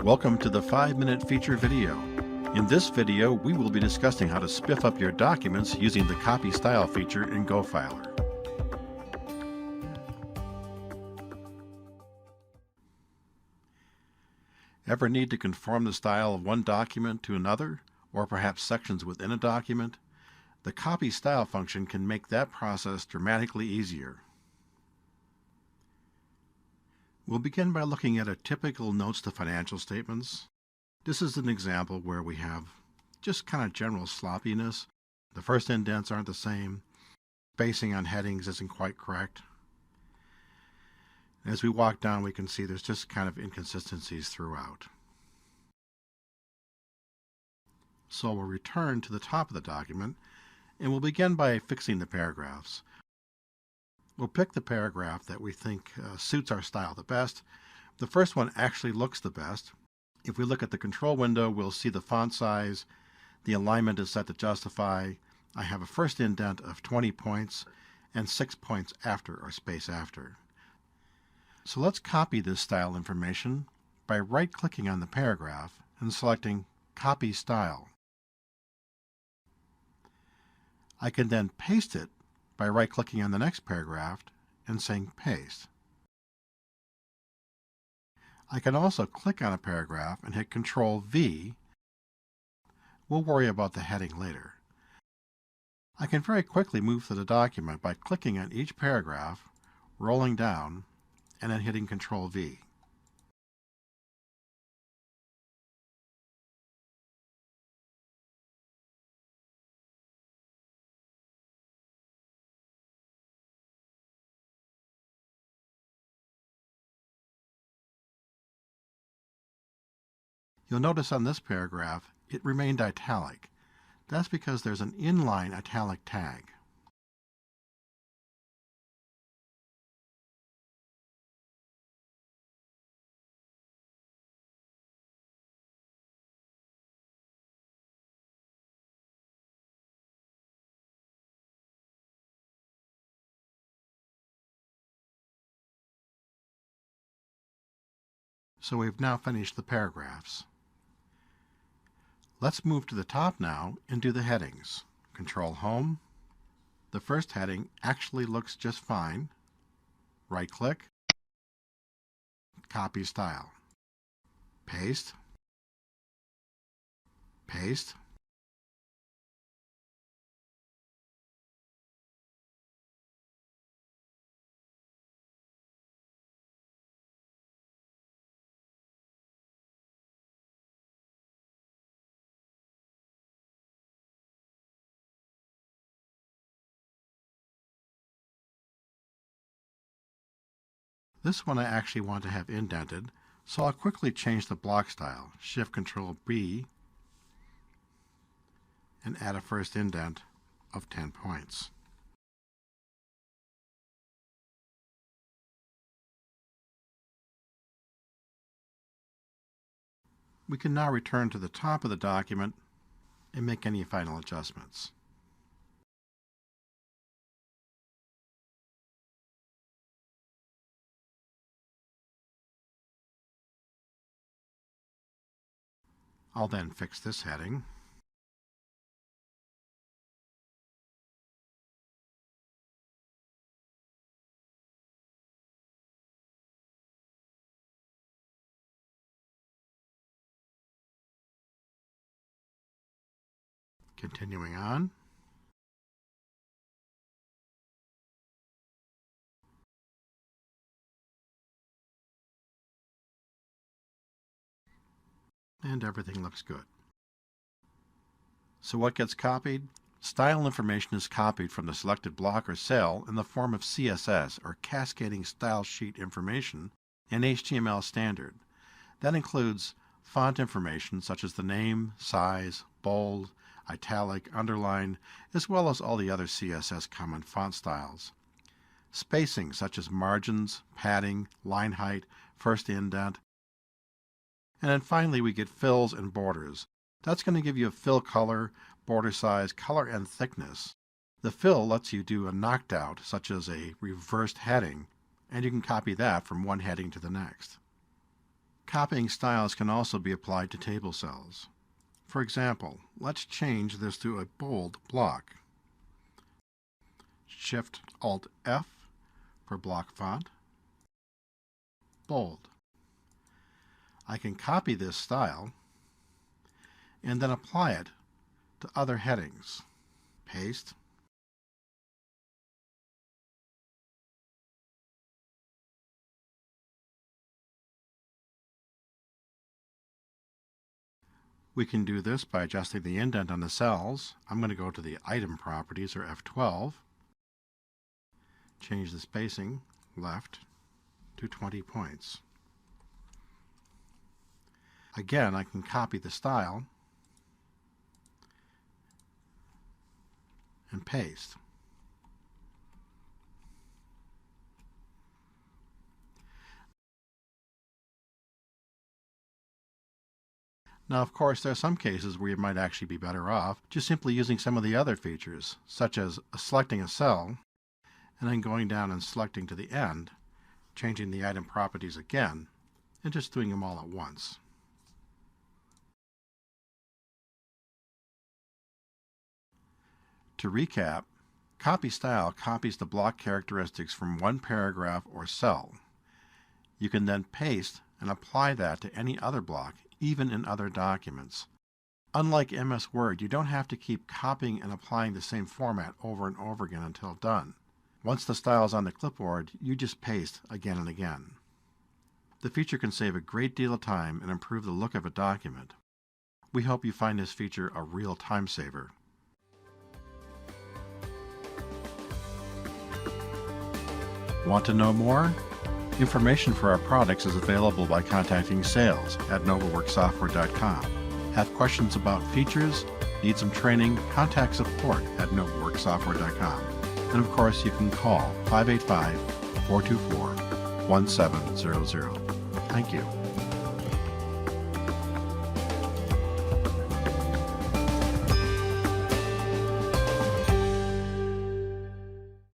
Welcome to the 5-minute feature video. In this video, we will be discussing how to spiff up your documents using the Copy Style feature in GoFiler. Ever need to conform the style of one document to another, or perhaps sections within a document? The Copy Style function can make that process dramatically easier. We'll begin by looking at a typical notes to financial statements. This is an example where we have just kind of general sloppiness. The first indents aren't the same. Spacing on headings isn't quite correct. As we walk down, we can see there's just kind of inconsistencies throughout. So we'll return to the top of the document, and we'll begin by fixing the paragraphs. We'll pick the paragraph that we think suits our style the best. The first one actually looks the best. If we look at the control window, we'll see the font size. The alignment is set to justify. I have a first indent of 20 points and 6 points after or space after. So let's copy this style information by right-clicking on the paragraph and selecting Copy Style. I can then paste it by right-clicking on the next paragraph and saying Paste. I can also click on a paragraph and hit Ctrl-V. We'll worry about the heading later. I can very quickly move through the document by clicking on each paragraph, rolling down, and then hitting Ctrl-V. You'll notice on this paragraph, it remained italic. That's because there's an inline italic tag. So we've now finished the paragraphs. Let's move to the top now and do the headings. Control-Home. The first heading actually looks just fine. Right-click. Copy Style. Paste. Paste. This one I actually want to have indented, so I'll quickly change the block style. Shift-Control-B and add a first indent of 10 points. We can now return to the top of the document and make any final adjustments. I'll then fix this heading. Continuing on. And everything looks good. So what gets copied? Style information is copied from the selected block or cell in the form of CSS, or Cascading Style Sheet Information, and HTML standard. That includes font information such as the name, size, bold, italic, underline, as well as all the other CSS common font styles. Spacing such as margins, padding, line height, first indent, and then finally we get fills and borders. That's going to give you a fill color, border size, color, and thickness. The fill lets you do a knocked out, such as a reversed heading, and you can copy that from one heading to the next. Copying styles can also be applied to table cells. For example, let's change this to a bold block. Shift-Alt-F for block font. Bold. I can copy this style and then apply it to other headings. Paste. We can do this by adjusting the indent on the cells. I'm going to go to the Item Properties, or F12. Change the spacing left to 20 points. Again, I can copy the style and paste. Now, of course, there are some cases where you might actually be better off just simply using some of the other features, such as selecting a cell and then going down and selecting to the end, changing the item properties again, and just doing them all at once. To recap, copy style copies the block characteristics from one paragraph or cell. You can then paste and apply that to any other block, even in other documents. Unlike MS Word, you don't have to keep copying and applying the same format over and over again until done. Once the style is on the clipboard, you just paste again and again. The feature can save a great deal of time and improve the look of a document. We hope you find this feature a real time saver. Want to know more? Information for our products is available by contacting sales at NovaWorksSoftware.com. Have questions about features? Need some training? Contact support at NovaWorksSoftware.com. And of course, you can call 585-424-1700. Thank you.